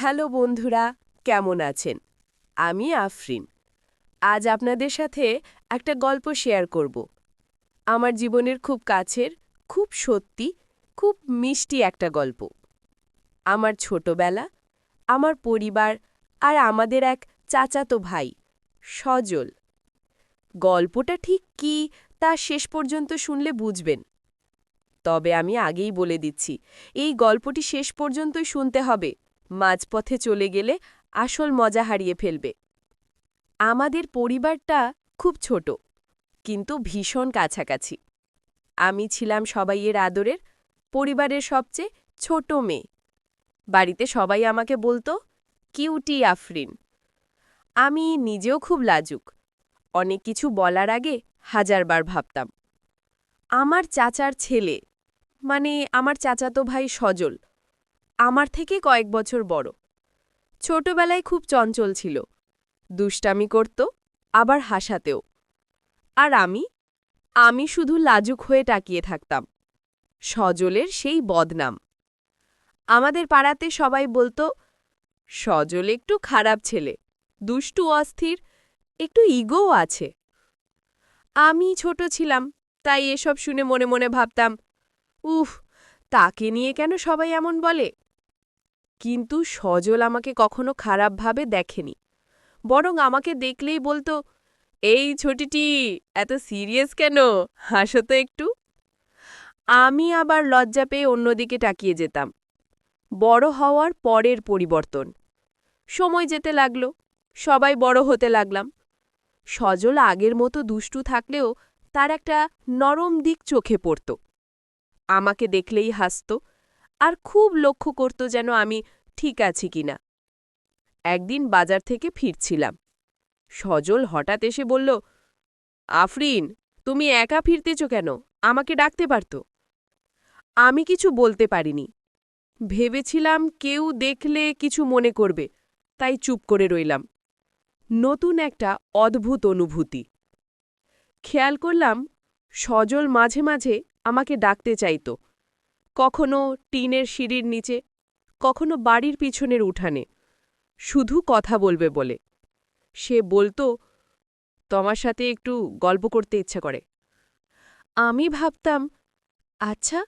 Hello বন্ধুরা, কেমন আছেন? আমি আফরিন। আজ আপনাদের সাথে একটা গল্প শেয়ার করব। আমার জীবনের খুব কাছের, খুব সত্যি, খুব মিষ্টি একটা গল্প। আমার ছোটবেলা, আমার পরিবার আর আমাদের এক চাচাতো ভাই, সজল। গল্পটা ঠিক কি তা শেষ পর্যন্ত শুনলে বুঝবেন। তবে আমি আগেই বলে দিচ্ছি, এই গল্পটি শেষ পর্যন্তই শুনতে হবে। মাঝপথে চলে গেলে আসল মজা হারিয়ে ফেলবে। আমাদের পরিবারটা খুব ছোট, কিন্তু ভীষণ কাছাকাছি। আমি ছিলাম সবাইয়ের আদরের, পরিবারের সবচেয়ে ছোট মেয়ে। বাড়িতে সবাই আমাকে বলতো কিউটি আফরিন। আমি নিজেও খুব লাজুক। অনেক কিছু বলার আগে হাজারবার ভাবতাম। আমার চাচার ছেলে, মানে আমার চাচাতো ভাই সজল, আমার থেকে কয়েক বছর বড়। ছোটবেলায় খুব চঞ্চল ছিল, দুষ্টামি করত, আবার হাসাতেও। আর আমি শুধু লাজুক হয়ে তাকিয়ে থাকতাম। সজলের সেই বদনাম। আমাদের পাড়াতে সবাই বলতো, সজল একটু খারাপ ছেলে, দুষ্টু অস্থির, একটু ইগোও আছে। আমি ছোট ছিলাম, তাই এসব শুনে মনে মনে ভাবতাম, উফ, তাকে নিয়ে কেন সবাই এমন বলে? কিন্তু সজল আমাকে কখনো খারাপভাবে দেখেনি, বরং আমাকে দেখলেই বলতো, এই ছোটিটি, এত সিরিয়াস কেন? হাসো তো একটু। আমি আবার লজ্জা পেয়ে অন্যদিকে তাকিয়ে যেতাম। বড় হওয়ার পরের পরিবর্তন। সময় যেতে লাগল, সবাই বড় হতে লাগলাম। সজল আগের মতো দুষ্টু থাকলেও তার একটা নরম দিক চোখে পড়ত। আমাকে দেখলেই হাসত, আর খুব লক্ষ্য করত যেন আমি ঠিক আছি কিনা। একদিন বাজার থেকে ফিরছিলাম। সজল হঠাৎ এসে বলল, আফরিন, তুমি একা ফিরতেছ কেন? আমাকে ডাকতে পারত। আমি কিছু বলতে পারিনি। ভেবেছিলাম কেউ দেখলে কিছু মনে করবে, তাই চুপ করে রইলাম। নতুন একটা অদ্ভুত অনুভূতি। খেয়াল করলাম, সজল মাঝে মাঝে আমাকে ডাকতে চাইত। কখনো টিনের সিঁড়ির নিচে, কখনো বাড়ির পিছনের উঠানে, শুধু কথা বলবে বলে। সে বলতো, তোমার সাথে একটু গল্প করতে ইচ্ছা করে। আমি ভাবতাম, আচ্ছা,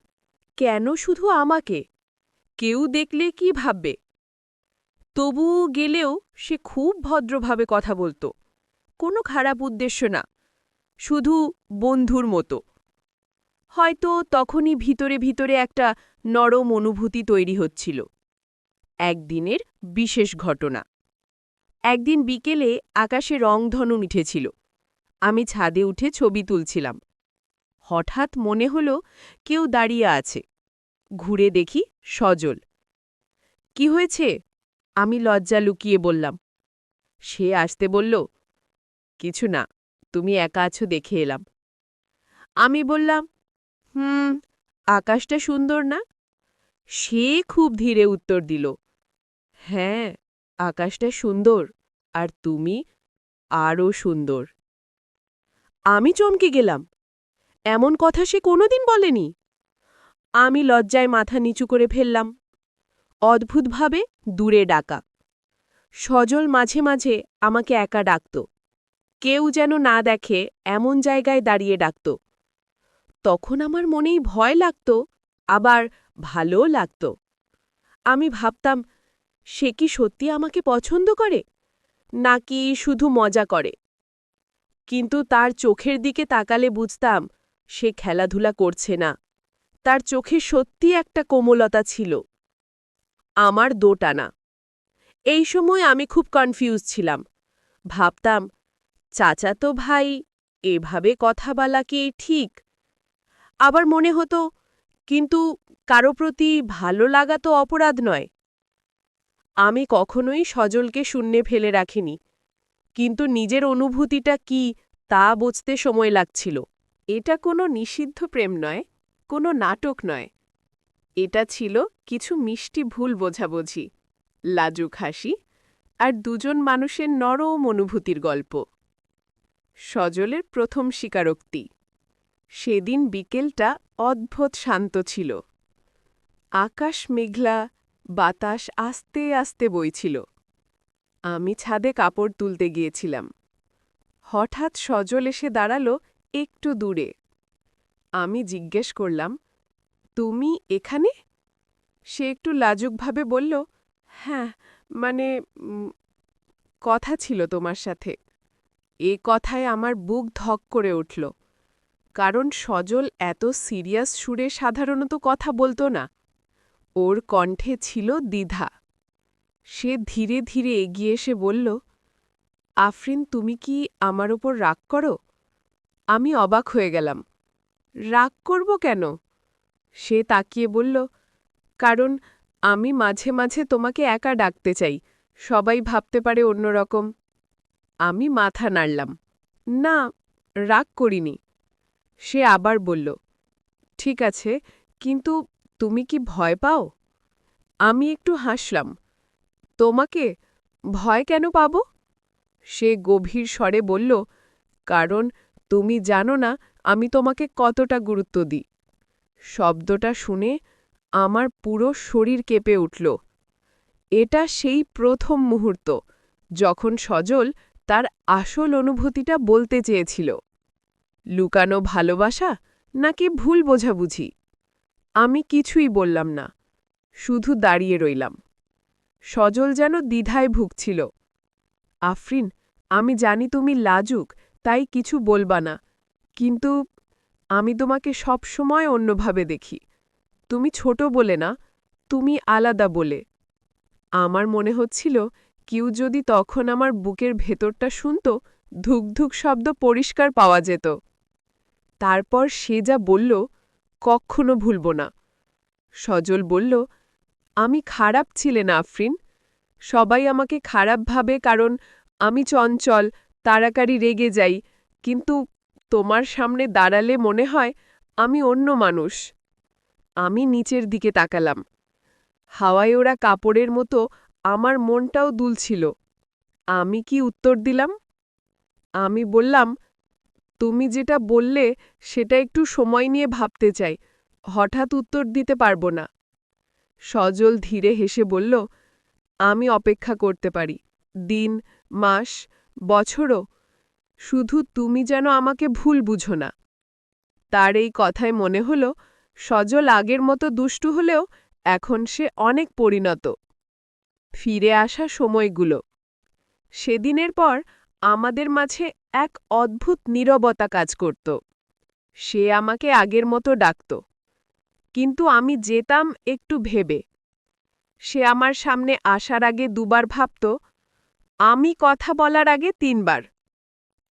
কেন শুধু আমাকে? কেউ দেখলে কি ভাববে? তবু গেলেও সে খুব ভদ্রভাবে কথা বলত। কোনো খারাপ উদ্দেশ্য না, শুধু বন্ধুর মতো। হয়তো তখনই ভিতরে ভিতরে একটা নরম অনুভূতি তৈরি হচ্ছিল। একদিনের বিশেষ ঘটনা। একদিন বিকেলে আকাশে রংধনু উঠেছিল। আমি ছাদে উঠে ছবি তুলছিলাম। হঠাৎ মনে হল কেউ দাঁড়িয়ে আছে। ঘুরে দেখি সজল। কি হয়েছে? আমি লজ্জা লুকিয়ে বললাম। সে আসতে বলল, কিছু না, তুমি একা আছো দেখে এলাম। আমি বললাম, আকাশটা সুন্দর না? সে খুব ধীরে উত্তর দিল, হ্যাঁ, আকাশটা সুন্দর, আর তুমি আরও সুন্দর। আমি চমকে গেলাম। এমন কথা সে কোনোদিন বলেনি। আমি লজ্জায় মাথা নিচু করে ফেললাম। অদ্ভুতভাবে দূরে ডাকা। সজল মাঝে মাঝে আমাকে একা ডাকত। কেউ যেন না দেখে এমন জায়গায় দাঁড়িয়ে ডাকত। তখন আমার মনেই ভয় লাগত, আবার ভালোও লাগত। আমি ভাবতাম, সে কি সত্যি আমাকে পছন্দ করে, নাকি শুধু মজা করে? কিন্তু তার চোখের দিকে তাকালে বুঝতাম, সে খেলাধুলা করছে না। তার চোখে সত্যি একটা কোমলতা ছিল। আমার দোটানা। এই সময় আমি খুব কনফিউজ ছিলাম। ভাবতাম, চাচাতো ভাই এভাবে কথা বলা কি ঠিক? আবার মনে হতো, কিন্তু কারো প্রতি ভালো লাগা তো অপরাধ নয়। আমি কখনোই সজলকে শূন্যে ফেলে রাখিনি, কিন্তু নিজের অনুভূতিটা কি তা বুঝতে সময় লাগছিল। এটা কোনো নিষিদ্ধ প্রেম নয়, কোনো নাটক নয়। এটা ছিল কিছু মিষ্টি ভুল বোঝাবুঝি, লাজুক হাসি, আর দুজন মানুষের নরম অনুভূতির গল্প। সজলের প্রথম স্বীকারোক্তি। সেদিন বিকেলটা অদ্ভুত শান্ত ছিল। আকাশ মেঘলা, বাতাস আস্তে আস্তে বইছিল। আমি ছাদে কাপড় তুলতে গিয়েছিলাম। হঠাৎ সজল এসে দাঁড়ালো একটু দূরে। আমি জিজ্ঞেস করলাম, তুমি এখানে? সে একটু লাজুকভাবে বলল, হ্যাঁ, মানে কথা ছিল তোমার সাথে। এ কথায় আমার বুক ধক করে উঠল, কারণ সজল এত সিরিয়াস সুরে সাধারণত কথা বলতো না। ওর কণ্ঠে ছিল দ্বিধা। সে ধীরে ধীরে এগিয়ে এসে বলল, আফরিন, তুমি কি আমার ওপর রাগ করো? আমি অবাক হয়ে গেলাম। রাগ করব কেন? সে তাকিয়ে বলল, কারণ আমি মাঝে মাঝে তোমাকে একা ডাকতে চাই, সবাই ভাবতে পারে অন্যরকম। আমি মাথা নাড়লাম, না, রাগ করিনি। সে আবার বলল, ঠিক আছে, কিন্তু তুমি কি ভয় পাও? আমি একটু হাসলাম। তোমাকে ভয় কেন পাব? সে গভীর স্বরে বলল, কারণ তুমি জানো না আমি তোমাকে কতটা গুরুত্ব দিই। শব্দটা শুনে আমার পুরো শরীর কেঁপে উঠল। এটা সেই প্রথম মুহূর্ত যখন সজল তার আসল অনুভূতিটা বলতে চেয়েছিল। লুকানো ভালোবাসা নাকি ভুল বোঝাবুঝি? আমি কিছুই বললাম না, শুধু দাঁড়িয়ে রইলাম। সজল যেন দ্বিধায় ভুগছিল। আফরিন, আমি জানি তুমি লাজুক, তাই কিছু বলবা না, কিন্তু আমি তোমাকে সব সময় অন্যভাবে দেখি। তুমি ছোট বলে না, তুমি আলাদা বলে। আমার মনে হচ্ছিল কেউ যদি তখন আমার বুকের ভেতরটা শুনত, ধুকধুক শব্দ পরিষ্কার পাওয়া যেত। তারপর সে যা বলল, কক্ষনো ভুলব না। সজল বলল, আমি খারাপ ছিলে না আফরিন। সবাই আমাকে খারাপ ভাবে কারণ আমি চঞ্চল, তাড়াতাড়ি রেগে যাই, কিন্তু তোমার সামনে দাঁড়ালে মনে হয় আমি অন্য মানুষ। আমি নিচের দিকে তাকালাম। হাওয়ায় ওরা কাপড়ের মতো আমার মনটাও দুলছিল। আমি কি উত্তর দিলাম? আমি বললাম, তুমি যেটা বললে সেটা একটু সময় নিয়ে ভাবতে চাই, হঠাৎ উত্তর দিতে পারবো না। সজল ধীরে হেসে বলল, আমি অপেক্ষা করতে পারি, দিন, মাস, বছরও। শুধু তুমি যেন আমাকে ভুল বুঝো না। তার এই কথায় মনে হল সজল আগের মতো দুষ্টু হলেও এখন সে অনেক পরিণত। ফিরে আসা সময়গুলো। সেদিনের পর আমাদের মাঝে এক অদ্ভুত নীরবতা কাজ করত। সে আমাকে আগের মতো ডাকত, কিন্তু আমি যেতাম একটু ভেবে। সে আমার সামনে আসার আগে দুবার ভাবত, আমি কথা বলার আগে তিনবার।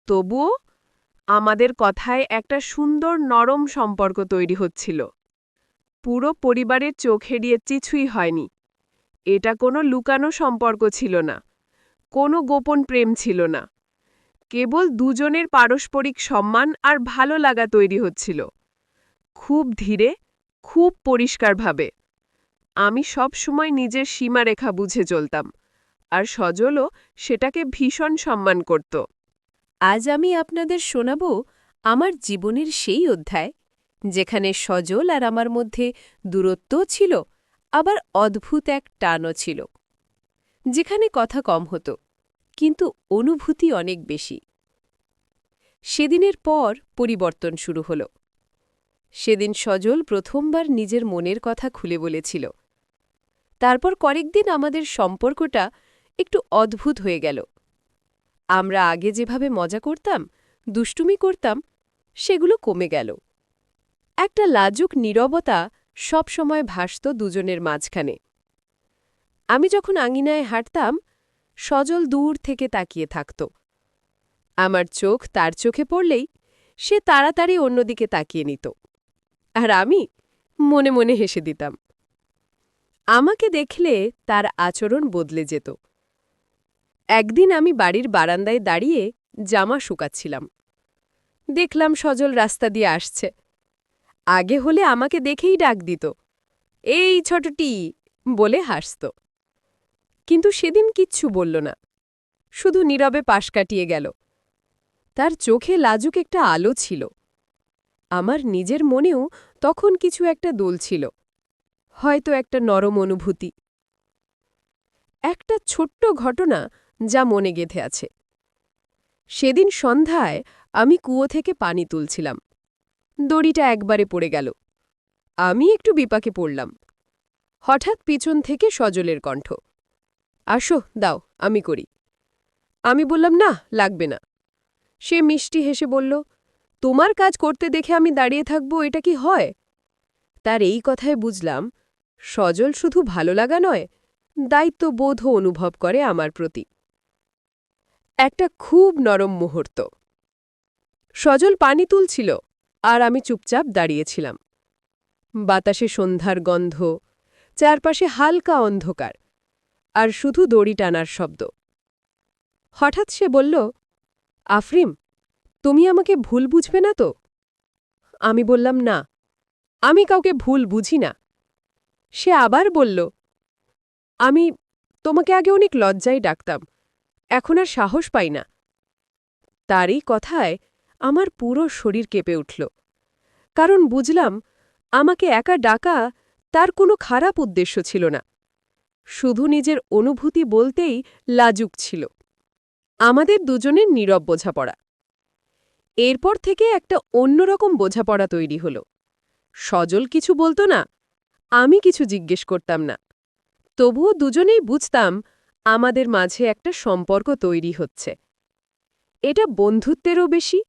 তবুও আমাদের কথায় একটা সুন্দর নরম সম্পর্ক তৈরি হচ্ছিল। পুরো পরিবারের চোখ এড়িয়ে কিছুই হয়নি। এটা কোনো লুকানো সম্পর্ক ছিল না, কোনো গোপন প্রেম ছিল না। কেবল দুজনের পারস্পরিক সম্মান আর ভালো লাগা তৈরি হচ্ছিল, খুব ধীরে, খুব পরিষ্কারভাবে। আমি সব সময় নিজের সীমারেখা বুঝে চলতাম, আর সজলও সেটাকে ভীষণ সম্মান করত। আজ আমি আপনাদের শোনাব আমার জীবনের সেই অধ্যায়, যেখানে সজল আর আমার মধ্যে দূরত্বও ছিল, আবার অদ্ভুত এক টানও ছিল। যেখানে কথা কম হতো, কিন্তু অনুভূতি অনেক বেশি। সেদিনের পর পরিবর্তন শুরু হল। সেদিন সজল প্রথমবার নিজের মনের কথা খুলে বলেছিল। তারপর কয়েকদিন আমাদের সম্পর্কটা একটু অদ্ভুত হয়ে গেল। আমরা আগে যেভাবে মজা করতাম, দুষ্টুমি করতাম, সেগুলো কমে গেল। একটা লাজুক নীরবতা সবসময় ভাসত দুজনের মাঝখানে। আমি যখন আঙিনায় হাঁটতাম, সজল দূর থেকে তাকিয়ে থাকত। আমার চোখ তার চোখে পড়লেই সে তাড়াতাড়ি অন্যদিকে তাকিয়ে নিত, আর আমি মনে মনে হেসে দিতাম। আমাকে দেখলে তার আচরণ বদলে যেত। একদিন আমি বাড়ির বারান্দায় দাঁড়িয়ে জামা শুকাচ্ছিলাম। দেখলাম সজল রাস্তা দিয়ে আসছে। আগে হলে আমাকে দেখেই ডাক দিত, এই ছোটটি বলে হাসত। কিন্তু সেদিন কিচ্ছু বলল না, শুধু নীরবে পাশ কাটিয়ে গেল। তার চোখে লাজুক একটা আলো ছিল। আমার নিজের মনেও তখন কিছু একটা দোলছিল, হয়তো একটা নরম অনুভূতি। একটা ছোট্ট ঘটনা যা মনে গেঁথে আছে। সেদিন সন্ধ্যায় আমি কুয়ো থেকে পানি তুলছিলাম। দড়িটা একবারে পড়ে গেল। আমি একটু বিপাকে পড়লাম। হঠাৎ পিছন থেকে সজলের কণ্ঠ, আসো দাও, আমি করি। আমি বললাম, না, লাগবে না। সে মিষ্টি হেসে বলল, তোমার কাজ করতে দেখে আমি দাঁড়িয়ে থাকব, এটা কি হয়? তার এই কথায় বুঝলাম, সজল শুধু ভালো লাগা নয়, দায়িত্ববোধও অনুভব করে আমার প্রতি। একটা খুব নরম মুহূর্ত। সজল পানি তুলছিল, আর আমি চুপচাপ দাঁড়িয়েছিলাম। বাতাসে সন্ধ্যার গন্ধ, চারপাশে হালকা অন্ধকার, আর শুধু দড়ি টানার শব্দ। হঠাৎ সে বলল, আফরিন, তুমি আমাকে ভুল বুঝবে না তো? আমি বললাম, না, আমি কাউকে ভুল বুঝি না। সে আবার বলল, আমি তোমাকে আগে অনেক লজ্জায় ডাকতাম, এখন আর সাহস পাই না। তার এই কথায় আমার পুরো শরীর কেঁপে উঠল, কারণ বুঝলাম আমাকে একা ডাকা তার কোনো খারাপ উদ্দেশ্য ছিল না, শুধু নিজের অনুভূতি বলতেই লাজুক ছিল। আমাদের দুজনের নীরব বোঝাপড়া। এরপর থেকে একটা অন্যরকম বোঝাপড়া তৈরি হল। সজল কিছু বলতো না, আমি কিছু জিজ্ঞেস করতাম না, তবুও দুজনেই বুঝতাম আমাদের মাঝে একটা সম্পর্ক তৈরি হচ্ছে। এটা বন্ধুত্বেরও বেশি,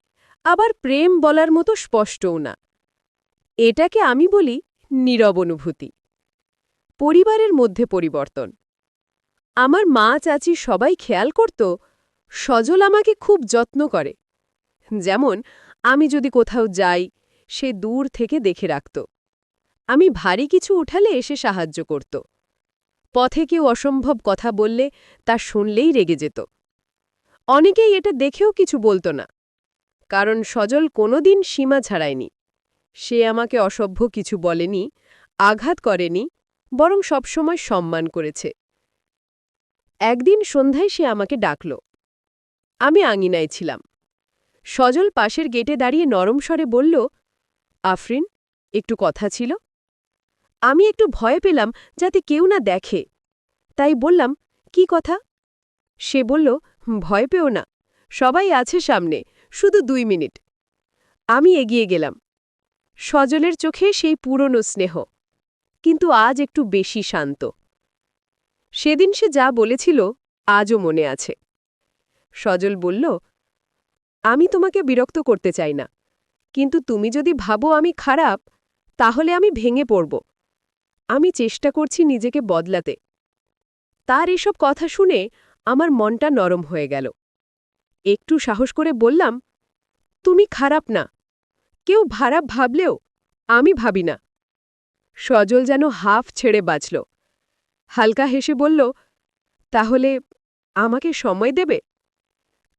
আবার প্রেম বলার মতো স্পষ্টও না। এটাকে আমি বলি নীরব অনুভূতি। পরিবারের মধ্যে পরিবর্তন। আমার মা, চাচি সবাই খেয়াল করত সজল আমাকে খুব যত্ন করে। যেমন আমি যদি কোথাও যাই, সে দূর থেকে দেখে রাখত। আমি ভারী কিছু উঠালে এসে সাহায্য করত। পথে কেউ অসম্ভব কথা বললে তা শুনলেই রেগে যেত। অনেকেই এটা দেখেও কিছু বলতো না, কারণ সজল কোনোদিন সীমা ছাড়ায়নি। সে আমাকে অসভ্য কিছু বলেনি, আঘাত করেনি, বরং সবসময় সম্মান করেছে। একদিন সন্ধ্যায় সে আমাকে ডাকল। আমি আঙিনায় ছিলাম। সজল পাশের গেটে দাঁড়িয়ে নরম স্বরে বলল, আফরিন, একটু কথা ছিল। আমি একটু ভয় পেলাম যাতে কেউ না দেখে, তাই বললাম, কি কথা? সে বলল, ভয় পেও না, সবাই আছে সামনে, শুধু 2 মিনিট। আমি এগিয়ে গেলাম। সজলের চোখে সেই পুরনো স্নেহ, কিন্তু আজ একটু বেশি শান্ত। সেদিন সে যা বলেছিল আজও মনে আছে। সজল বলল, আমি তোমাকে বিরক্ত করতে চাই না, কিন্তু তুমি যদি ভাবো আমি খারাপ, তাহলে আমি ভেঙে পড়ব। আমি চেষ্টা করছি নিজেকে বদলাতে। তার এসব কথা শুনে আমার মনটা নরম হয়ে গেল। একটু সাহস করে বললাম, তুমি খারাপ না, কেউ খারাপ ভাবলেও আমি ভাবি না। সজল যেন হাফ ছেড়ে বাঁচল। হালকা হেসে বলল, তাহলে আমাকে সময় দেবে?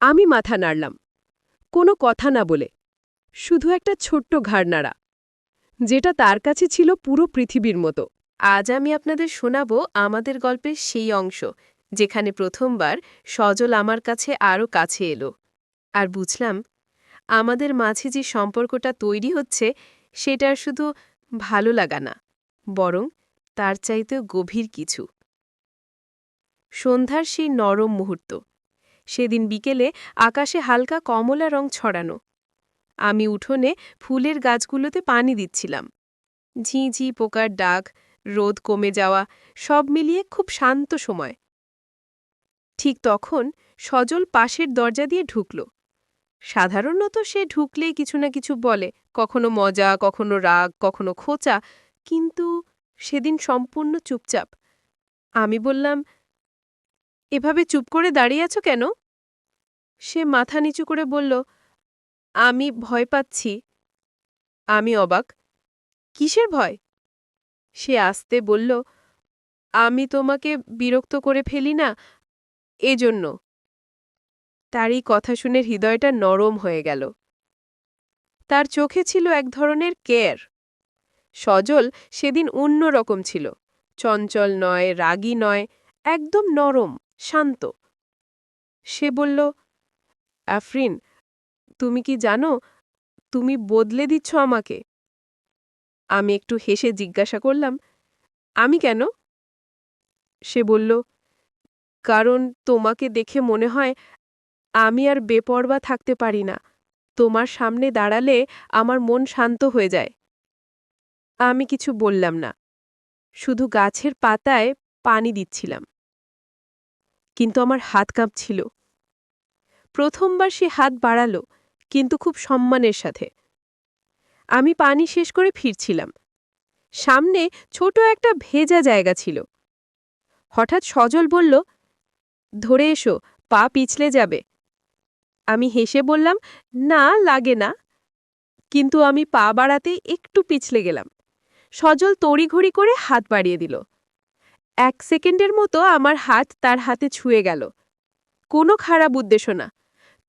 আমি মাথা নাড়লাম, কোনো কথা না বলে, শুধু একটা ছোট্ট ঘাড় নাড়া, যেটা তার কাছে ছিল পুরো পৃথিবীর মতো। আজ আমি আপনাদের শোনাব আমাদের গল্পের সেই অংশ, যেখানে প্রথমবার সজল আমার কাছে আরও কাছে এলো। আর বুঝলাম, আমাদের মাঝে যে সম্পর্কটা তৈরি হচ্ছে সেটার শুধু ভালো লাগা না, বরং তার চাইতেও গভীর কিছু। সন্ধ্যার সেই নরম মুহূর্ত। সেদিন বিকেলে আকাশে হালকা কমলা রং ছড়ানো। আমি উঠোনে ফুলের গাছগুলোতে পানি দিচ্ছিলাম। ঝিঁঝি পোকার ডাক, রোদ কমে যাওয়া, সব মিলিয়ে খুব শান্ত সময়। ঠিক তখন সজল পাশের দরজা দিয়ে ঢুকল। সাধারণত সে ঢুকলেই কিছু না কিছু বলে, কখনো মজা, কখনো রাগ, কখনো খোঁচা, কিন্তু সেদিন সম্পূর্ণ চুপচাপ। আমি বললাম, এভাবে চুপ করে দাঁড়িয়ে আছো কেন? সে মাথা নিচু করে বলল, আমি ভয় পাচ্ছি। আমি অবাক, কিসের ভয়? সে আস্তে বলল, আমি তোমাকে বিরক্ত করে ফেলি না, এজন্য। তার এই কথা শুনে হৃদয়টা নরম হয়ে গেল। তার চোখে ছিল এক ধরনের কেয়ার। সজল সেদিন অন্য রকম ছিল, চঞ্চল নয়, রাগী নয়, একদম নরম, শান্ত। সে বলল, আফরিন, তুমি কি জানো, তুমি বদলে দিচ্ছ আমাকে। আমি একটু হেসে জিজ্ঞাসা করলাম, আমি কেন? সে বলল, কারণ তোমাকে দেখে মনে হয় আমি আর বেপরোয়া থাকতে পারি না। তোমার সামনে দাঁড়ালে আমার মন শান্ত হয়ে যায়। আমি কিছু বললাম না, শুধু গাছের পাতায় পানি দিচ্ছিলাম। কিন্তু আমার হাত কাঁপছিল। প্রথমবার সে হাত বাড়ালো, কিন্তু খুব সম্মানের সাথে। আমি পানি শেষ করে ফিরছিলাম। সামনে ছোট একটা ভেজা জায়গা ছিল। হঠাৎ সজল বলল, ধরে এসো, পা পিছলে যাবে। আমি হেসে বললাম, না, লাগে না। কিন্তু আমি পা বাড়াতে একটু পিছলে গেলাম। সজল তড়িঘড়ি করে হাত বাড়িয়ে দিল। 1 সেকেন্ডের মতো আমার হাত তার হাতে ছুঁয়ে গেল। কোনো খারাপ উদ্দেশ্য না,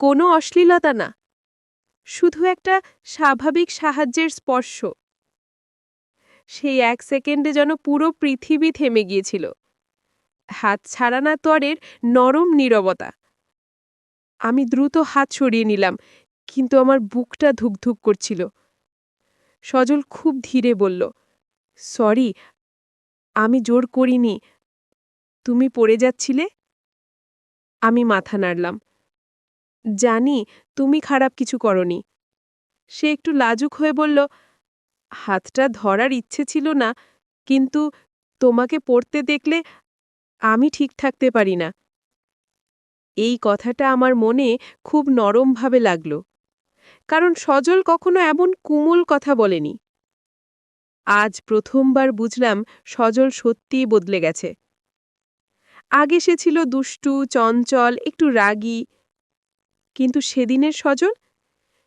কোনো অশ্লীলতা না, শুধু একটা স্বাভাবিক সাহায্যের স্পর্শ। সেই 1 সেকেন্ডে যেন পুরো পৃথিবী থেমে গিয়েছিল। হাত ছাড়ানা তরের নরম নীরবতা। আমি দ্রুত হাত সরিয়ে নিলাম, কিন্তু আমার বুকটা ধুকধুক করছিল। সজল খুব ধীরে বলল, সরি, আমি জোর করিনি। তুমি পড়ে যাচ্ছিলে। আমি মাথা নাড়লাম। জানি তুমি খারাপ কিছু করনি। সে একটু লাজুক হয়ে বলল, হাতটা ধরার ইচ্ছে ছিল না, কিন্তু তোমাকে পড়তে দেখলে আমি ঠিক থাকতে পারি না। এই কথাটা আমার মনে খুব নরমভাবে লাগল, কারণ সজল কখনো এমন কুমল কথা বলেনি। আজ প্রথমবার বুঝলাম সজল সত্যিই বদলে গেছে। আগে সে ছিল দুষ্টু, চঞ্চল, একটু রাগী, কিন্তু সেদিনের সজল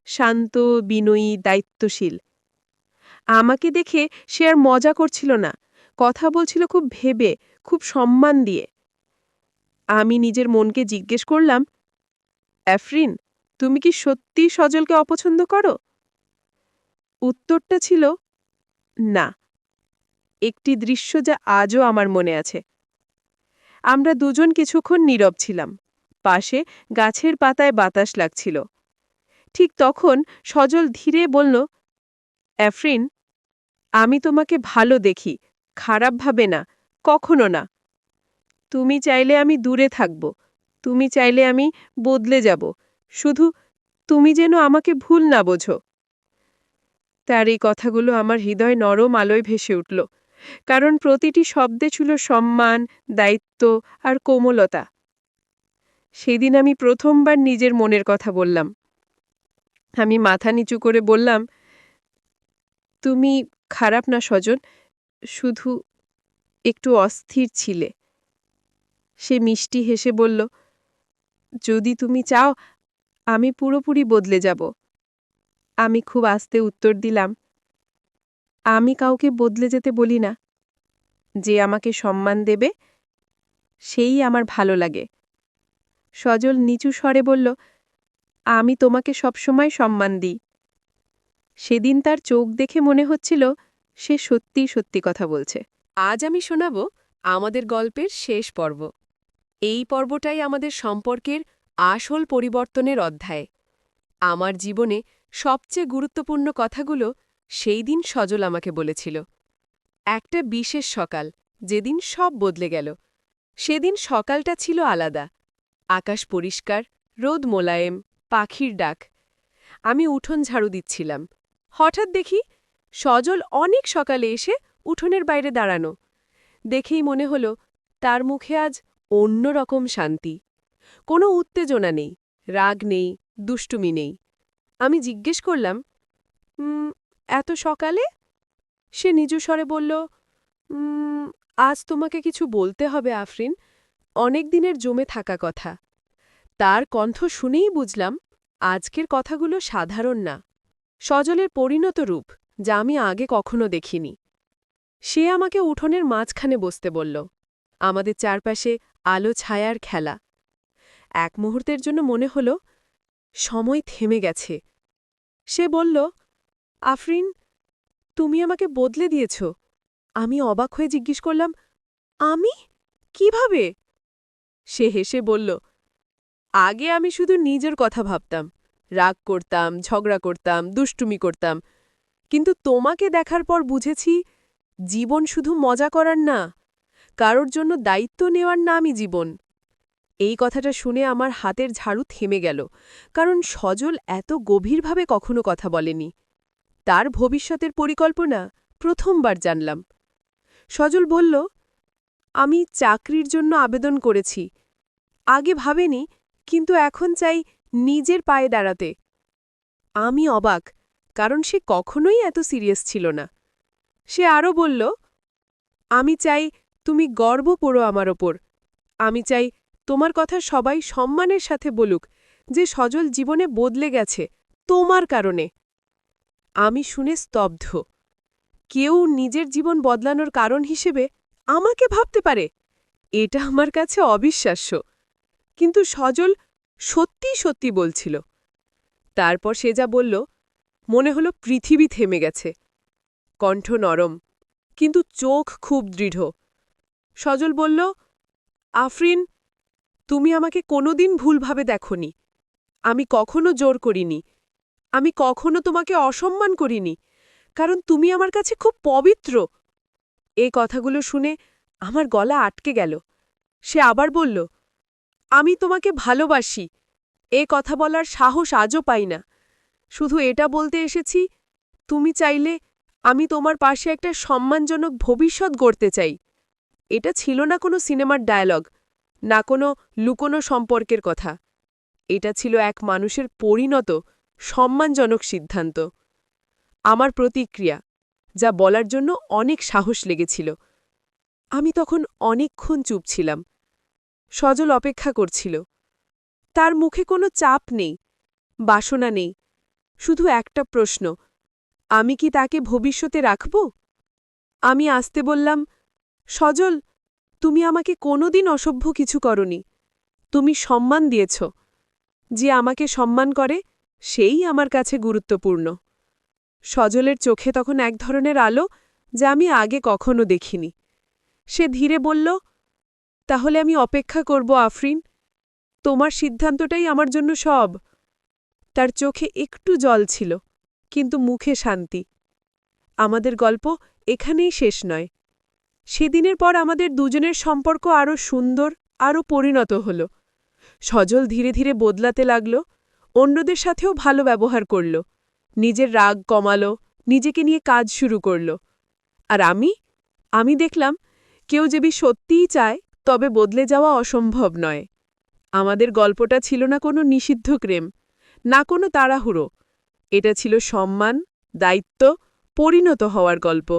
শান্ত, বিনয়ী, দায়িত্বশীল। আমাকে দেখে সে আর মজা করছিল না, কথা বলছিল খুব ভেবে, খুব সম্মান দিয়ে। আমি নিজের মনকে জিজ্ঞেস করলাম, আফরিন, তুমি কি সত্যিই সজলকে অপছন্দ করো? উত্তরটা ছিল না। একটি দৃশ্য যা আজও আমার মনে আছে। আমরা দুজন কিছুক্ষণ নীরব ছিলাম। পাশে গাছের পাতায় বাতাস লাগছিল। ঠিক তখন সজল ধীরে বলল, আফরিন, আমি তোমাকে ভালো দেখি, খারাপভাবে না, কখনো না। তুমি চাইলে আমি দূরে থাকব, তুমি চাইলে আমি বদলে যাব, শুধু তুমি যেন আমাকে ভুল না বোঝো। তার এই কথাগুলো আমার হৃদয় নরম আলোয় ভেসে উঠল, কারণ প্রতিটি শব্দে ছিল সম্মান, দায়িত্ব আর কোমলতা। সেদিন আমি প্রথমবার নিজের মনের কথা বললাম। আমি মাথা নিচু করে বললাম, তুমি খারাপ না সজন, শুধু একটু অস্থির ছিলে। সে মিষ্টি হেসে বলল, যদি তুমি চাও আমি পুরোপুরি বদলে যাব। আমি খুব আস্তে উত্তর দিলাম, আমি কাউকে বদলে যেতে বলি না। যে আমাকে সম্মান দেবে সেই আমার ভালো লাগে। সজল নিচু স্বরে বলল, আমি তোমাকে সবসময় সম্মান দিই। সেদিন তার চোখ দেখে মনে হচ্ছিল সে সত্যি সত্যি কথা বলছে। আজ আমি শোনাব আমাদের গল্পের শেষ পর্ব। এই পর্বটাই আমাদের সম্পর্কের আসল পরিবর্তনের অধ্যায়। আমার জীবনে সবচেয়ে গুরুত্বপূর্ণ কথাগুলো সেই দিন সজল আমাকে বলেছিল। একটা বিশেষ সকাল, যেদিন সব বদলে গেল। সেদিন সকালটা ছিল আলাদা। আকাশ পরিষ্কার, রোদ মোলায়েম, পাখির ডাক। আমি উঠোন ঝাড়ু দিচ্ছিলাম। হঠাৎ দেখি সজল অনেক সকালে এসে উঠোনের বাইরে দাঁড়ানো। দেখেই মনে হল তার মুখে আজ অন্যরকম শান্তি। কোনো উত্তেজনা নেই, রাগ নেই, দুষ্টুমি নেই। আমি জিজ্ঞেস করলাম, এত সকালে? সে নিচু স্বরে বলল, আজ তোমাকে কিছু বলতে হবে আফরিন, অনেক দিনের জমে থাকা কথা। তার কণ্ঠ শুনেই বুঝলাম আজকের কথাগুলো সাধারণ না, সজলের পরিণত রূপ, যা আমি আগে কখনো দেখিনি। সে আমাকে উঠোনের মাঝখানে বসতে বলল। আমাদের চারপাশে আলো ছায়ার খেলা। এক মুহূর্তের জন্য মনে হল সময় থেমে গেছে। সে বলল, আফরিন, তুমি আমাকে বদলে দিয়েছ। আমি অবাক হয়ে জিজ্ঞেস করলাম, আমি? কিভাবে? সে হেসে বলল, আগে আমি শুধু নিজের কথা ভাবতাম, রাগ করতাম, ঝগড়া করতাম, দুষ্টুমি করতাম। কিন্তু তোমাকে দেখার পর বুঝেছি, জীবন শুধু মজা করার না, কারোর জন্য দায়িত্ব নেওয়ার নামই জীবন। এই কথাটা শুনে আমার হাতের ঝাড়ু থেমে গেল, কারণ সজল এত গভীরভাবে কখনো কথা বলেনি। তার ভবিষ্যতের পরিকল্পনা প্রথমবার জানলাম। সজল বলল, আমি চাকরির জন্য আবেদন করেছি। আগে ভাবেনি, কিন্তু এখন চাই নিজের পায়ে দাঁড়াতে। আমি অবাক, কারণ সে কখনোই এত সিরিয়াস ছিল না। সে আরও বলল, আমি চাই তুমি গর্ব করো আমার ওপর। আমি চাই তোমার কথা সবাই সম্মানের সাথে বলুক যে সজল জীবনে বদলে গেছে তোমার কারণে। আমি শুনে স্তব্ধ। কেউ নিজের জীবন বদলানোর কারণ হিসেবে আমাকে ভাবতে পারে? এটা আমার কাছে অবিশ্বাস্য। কিন্তু সজল সত্যি সত্যি বলছিল। তারপর সে যা বলল, মনে হলো পৃথিবী থেমে গেছে। কণ্ঠ নরম, কিন্তু চোখ খুব দৃঢ়। সজল বলল, আফরিন, তুমি আমাকে কোনোদিন ভুলভাবে দেখনি। আমি কখনো জোর করিনি। আমি কখনো তোমাকে অসম্মান করিনি, কারণ তুমি আমার কাছে খুব পবিত্র। এই কথাগুলো শুনে আমার গলা আটকে গেল। সে আবার বলল, আমি তোমাকে ভালোবাসি। এ কথা বলার সাহস আজও পাই না। শুধু এটা বলতে এসেছি, তুমি চাইলে আমি তোমার পাশে একটা সম্মানজনক ভবিষ্যৎ গড়তে চাই। এটা ছিল না কোনো সিনেমার ডায়ালগ, না কোনো লুকোনো সম্পর্কের কথা। এটা ছিল এক মানুষের পরিণত, সম্মানজনক সিদ্ধান্ত। আমার প্রতিক্রিয়া, যা বলার জন্য অনেক সাহস লেগেছিল। আমি তখন অনেকক্ষণ চুপ ছিলাম। সজল অপেক্ষা করছিল। তার মুখে কোনো চাপ নেই, বাসনা নেই, শুধু একটা প্রশ্ন, আমি কি তাকে ভবিষ্যতে রাখব? আমি আস্তে বললাম, সজল, তুমি আমাকে কোনোদিন অসভ্য কিছু করনি। তুমি সম্মান দিয়েছ। যে আমাকে সম্মান করে সেই আমার কাছে গুরুত্বপূর্ণ। সজলের চোখে তখন এক ধরনের আলো, যা আমি আগে কখনো দেখিনি। সে ধীরে বলল, তাহলে আমি অপেক্ষা করব আফরিন। তোমার সিদ্ধান্তটাই আমার জন্য সব। তার চোখে একটু জল ছিল, কিন্তু মুখে শান্তি। আমাদের গল্প এখানেই শেষ নয়। সেদিনের পর আমাদের দুজনের সম্পর্ক আরও সুন্দর, আরও পরিণত হল। সজল ধীরে ধীরে বদলাতে লাগল, অন্যদের সাথেও ভালো ব্যবহার করল, নিজের রাগ কমাল, নিজেকে নিয়ে কাজ শুরু করল। আর আমি দেখলাম, কেউ যদি সত্যিই চায়, তবে বদলে যাওয়া অসম্ভব নয়। আমাদের গল্পটা ছিল না কোনো নিষিদ্ধ প্রেম, না কোনো তাড়াহুড়ো। এটা ছিল সম্মান, দায়িত্ব, পরিণত হওয়ার গল্প।